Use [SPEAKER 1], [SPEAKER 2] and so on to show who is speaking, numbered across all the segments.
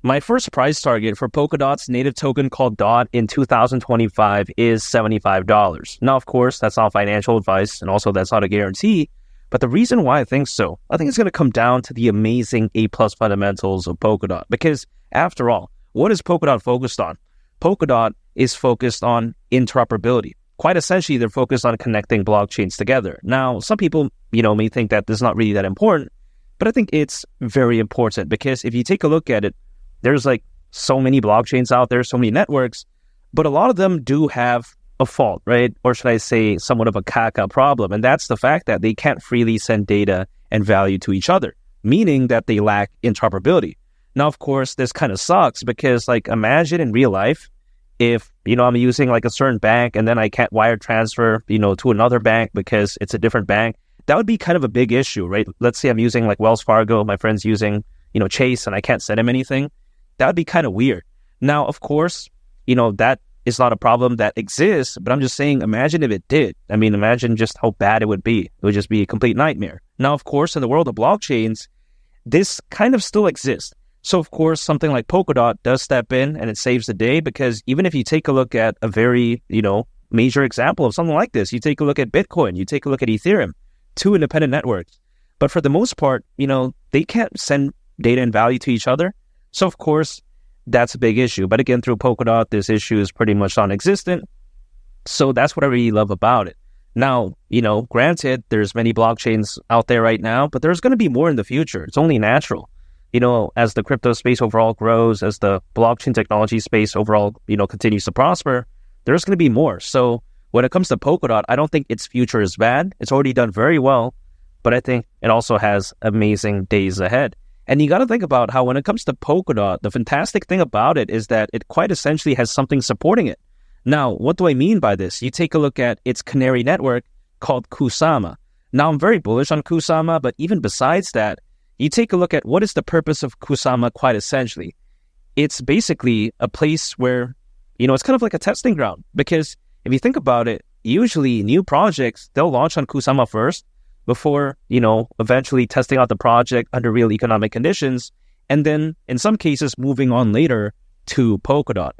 [SPEAKER 1] My first price target for Polkadot's native token called DOT in 2025 is $75. Now, of course, that's not financial advice, and also that's not a guarantee. But the reason why I think so, I think it's going to come down to the amazing A+ fundamentals of Polkadot. Because after all, what is Polkadot focused on? Polkadot is focused on interoperability. Quite essentially, they're focused on connecting blockchains together. Now, some people, may think that this is not really that important, but I think it's very important because if you take a look at it, there's like so many blockchains out there, so many networks, but a lot of them do have a fault, right? Or should I say somewhat of a caca problem. And that's the fact that they can't freely send data and value to each other, meaning that they lack interoperability. Now, of course, this kind of sucks because imagine in real life, if, I'm using a certain bank and then I can't wire transfer, to another bank because it's a different bank, that would be kind of a big issue, right? Let's say I'm using Wells Fargo, my friend's using, Chase, and I can't send him anything. That would be kind of weird. Now, of course, that is not a problem that exists, but I'm just saying, imagine if it did. I mean, imagine just how bad it would be. It would just be a complete nightmare. Now, of course, in the world of blockchains, this kind of still exists. So, of course, something like Polkadot does step in and it saves the day because even if you take a look at a very, major example of something like this, you take a look at Bitcoin, you take a look at Ethereum, two independent networks. But for the most part, they can't send data and value to each other. So, of course, that's a big issue. But again, through Polkadot, this issue is pretty much non-existent. So that's what I really love about it. Now, granted, there's many blockchains out there right now, but there's going to be more in the future. It's only natural. As the crypto space overall grows, as the blockchain technology space overall, continues to prosper, there's going to be more. So when it comes to Polkadot, I don't think its future is bad. It's already done very well, but I think it also has amazing days ahead. And you got to think about how when it comes to Polkadot, the fantastic thing about it is that it quite essentially has something supporting it. Now, what do I mean by this? You take a look at its canary network called Kusama. Now, I'm very bullish on Kusama, but even besides that, you take a look at what is the purpose of Kusama quite essentially. It's basically a place where, it's kind of like a testing ground. Because if you think about it, usually new projects, they'll launch on Kusama first, before, eventually testing out the project under real economic conditions, and then in some cases moving on later to Polkadot.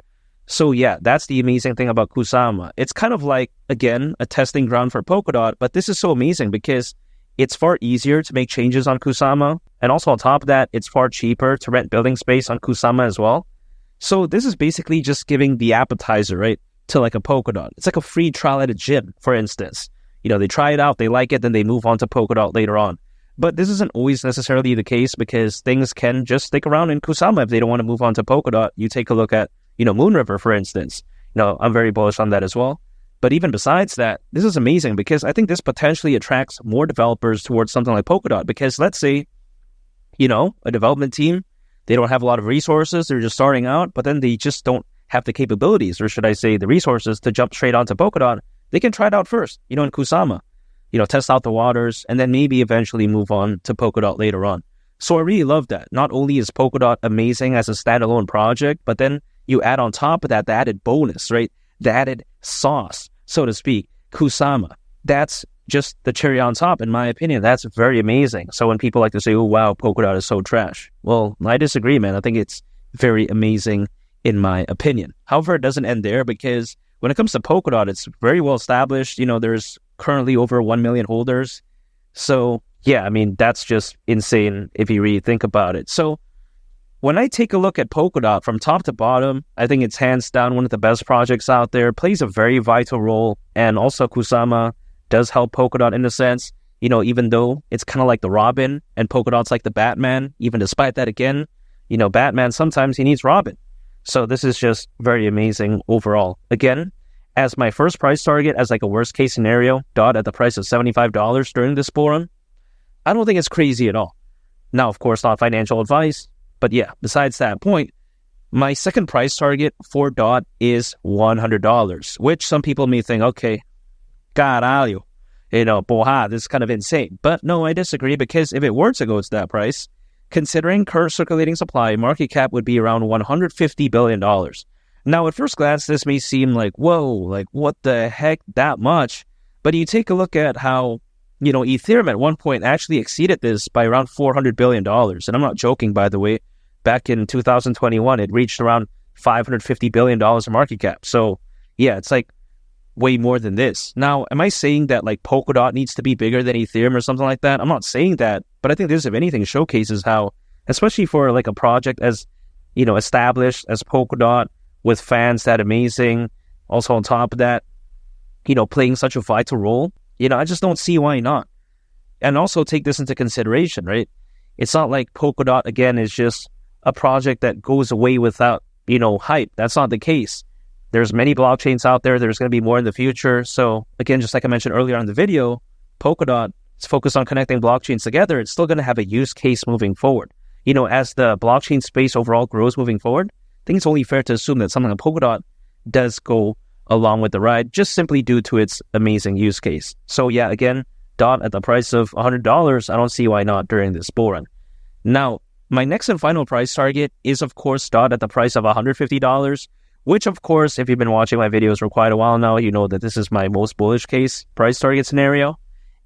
[SPEAKER 1] So yeah, that's the amazing thing about Kusama. It's kind of like, again, a testing ground for Polkadot, but this is so amazing because it's far easier to make changes on Kusama, and also on top of that, it's far cheaper to rent building space on Kusama as well. So this is basically just giving the appetizer, right, to a Polkadot. It's like a free trial at a gym, for instance. They try it out, they like it, then they move on to Polkadot later on. But this isn't always necessarily the case because things can just stick around in Kusama if they don't want to move on to Polkadot. You take a look at, Moonriver, for instance. I'm very bullish on that as well. But even besides that, this is amazing because I think this potentially attracts more developers towards something like Polkadot. Because let's say, a development team, they don't have a lot of resources, they're just starting out, but then they just don't have the capabilities, or should I say the resources, to jump straight onto Polkadot. They can try it out first, in Kusama, test out the waters, and then maybe eventually move on to Polkadot later on. So I really love that. Not only is Polkadot amazing as a standalone project, but then you add on top of that the added bonus, right? The added sauce, so to speak, Kusama. That's just the cherry on top, in my opinion. That's very amazing. So when people like to say, oh, wow, Polkadot is so trash. Well, I disagree, man. I think it's very amazing in my opinion. However, it doesn't end there because when it comes to Polkadot, it's very well established. There's currently over 1 million holders. So yeah, I mean, that's just insane if you really think about it. So when I take a look at Polkadot from top to bottom, I think it's hands down one of the best projects out there, plays a very vital role. And also Kusama does help Polkadot in a sense, even though it's kind of like the Robin and Polkadot's like the Batman. Even despite that, again, Batman, sometimes he needs Robin. So this is just very amazing overall. Again, as my first price target, as a worst case scenario, DOT at the price of $75 during this bull run, I don't think it's crazy at all. Now, of course, not financial advice, but yeah, besides that point, my second price target for DOT is $100, which some people may think, okay, caralho, porra, this is kind of insane. But no, I disagree because if it were to go to that price, considering current circulating supply, market cap would be around $150 billion. Now, at first glance, this may seem like, whoa, what the heck, that much? But you take a look at how, Ethereum at one point actually exceeded this by around $400 billion. And I'm not joking, by the way. back in 2021, it reached around $550 billion in market cap. So yeah, it's like way more than this. Now, am I saying that like Polkadot needs to be bigger than Ethereum or something like that? I'm not saying that, but I think this, if anything, showcases how, especially for like a project as, established as Polkadot with fans that amazing, also on top of that, playing such a vital role, I just don't see why not. And also take this into consideration, right? It's not like Polkadot, again, is just a project that goes away without, hype. That's not the case. There's many blockchains out there. There's going to be more in the future. So again, just like I mentioned earlier in the video, Polkadot is focused on connecting blockchains together. It's still going to have a use case moving forward. As the blockchain space overall grows moving forward, I think it's only fair to assume that something like Polkadot does go along with the ride, just simply due to its amazing use case. So yeah, again, DOT at the price of $100, I don't see why not during this bull run. Now, my next and final price target is, of course, DOT at the price of $150, which, of course, if you've been watching my videos for quite a while now, you know that this is my most bullish case price target scenario.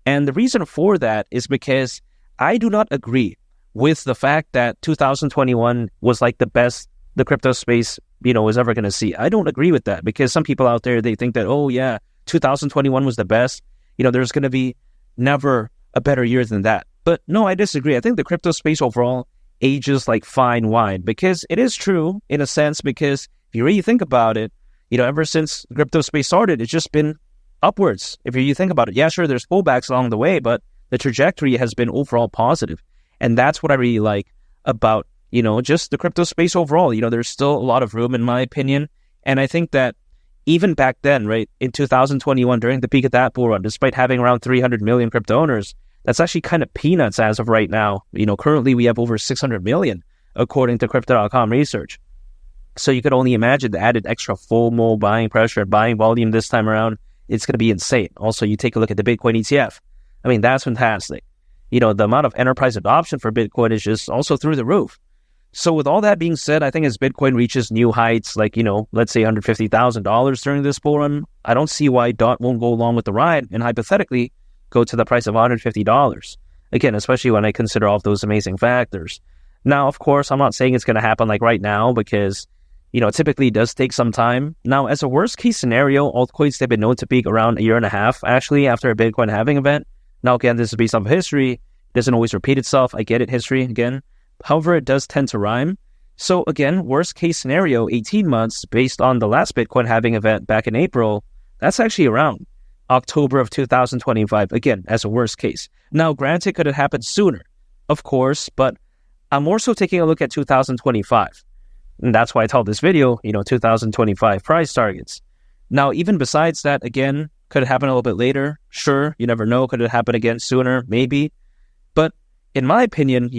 [SPEAKER 1] And the reason for that is because I do not agree with the fact that 2021 was like the best the crypto space, is ever going to see. I don't agree with that, because some people out there, they think that, oh yeah, 2021 was the best. There's going to be never a better year than that. But no, I disagree. I think the crypto space overall ages like fine wine, because it is true in a sense, because if you really think about it, ever since the crypto space started, it's just been upwards. If you think about it, yeah, sure, there's pullbacks along the way, but the trajectory has been overall positive. And that's what I really like about, just the crypto space overall. There's still a lot of room, in my opinion. And I think that even back then, right, in 2021, during the peak of that bull run, despite having around 300 million crypto owners, that's actually kind of peanuts as of right now. Currently we have over 600 million, according to Crypto.com research. So you could only imagine the added extra FOMO buying pressure, buying volume this time around. It's going to be insane. Also, you take a look at the Bitcoin ETF. I mean, that's fantastic. The amount of enterprise adoption for Bitcoin is just also through the roof. So with all that being said, I think as Bitcoin reaches new heights, like, let's say $150,000 during this bull run, I don't see why DOT won't go along with the ride and hypothetically go to the price of $150. Again, especially when I consider all of those amazing factors. Now, of course, I'm not saying it's going to happen like right now, because, it typically does take some time. Now, as a worst case scenario, altcoins have been known to peak around a year and a half, actually, after a Bitcoin halving event. Now, again, this is based on history. It doesn't always repeat itself. I get it, history, again. However, it does tend to rhyme. So again, worst case scenario, 18 months based on the last Bitcoin halving event back in April, that's actually around October of 2025, again, as a worst case. Now, granted, could it happen sooner? Of course, but I'm more so taking a look at 2025. And that's why I told this video, 2025 price targets. Now, even besides that, again, could it happen a little bit later? Sure, you never know. Could it happen again sooner? Maybe. But in my opinion,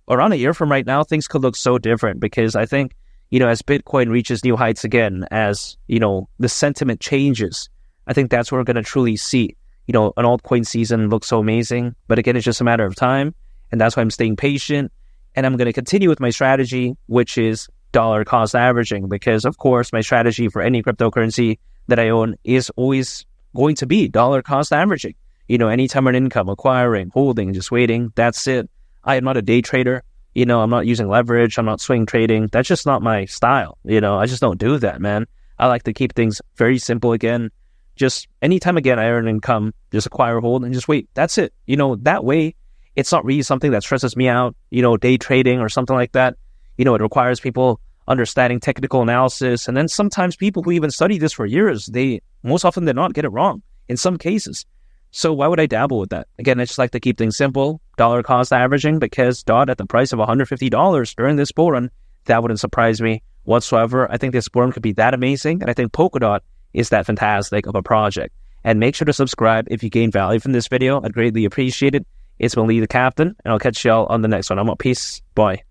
[SPEAKER 1] around a year from right now, things could look so different, because I think, as Bitcoin reaches new heights again, as, the sentiment changes, I think that's where we're going to truly see, an altcoin season look so amazing. But again, it's just a matter of time. And that's why I'm staying patient. And I'm going to continue with my strategy, which is dollar cost averaging, because of course, my strategy for any cryptocurrency that I own is always going to be dollar cost averaging. Anytime an income, acquiring, holding, just waiting, that's it. I am not a day trader. I'm not using leverage. I'm not swing trading. That's just not my style. I just don't do that, man. I like to keep things very simple again. Just anytime again I earn income, just acquire, hold, and just wait. That's it. That way, it's not really something that stresses me out, day trading or something like that. It requires people understanding technical analysis. And then sometimes people who even study this for years, they most often than not get it wrong in some cases. So why would I dabble with that? Again, I just like to keep things simple, dollar cost averaging, because DOT at the price of $150 during this bull run, that wouldn't surprise me whatsoever. I think this bull run could be that amazing, and I think Polkadot is that fantastic of a project. And make sure to subscribe if you gain value from this video. I'd greatly appreciate it. It's been Lee the Captain, and I'll catch y'all on the next one. I'm out. Peace. Bye.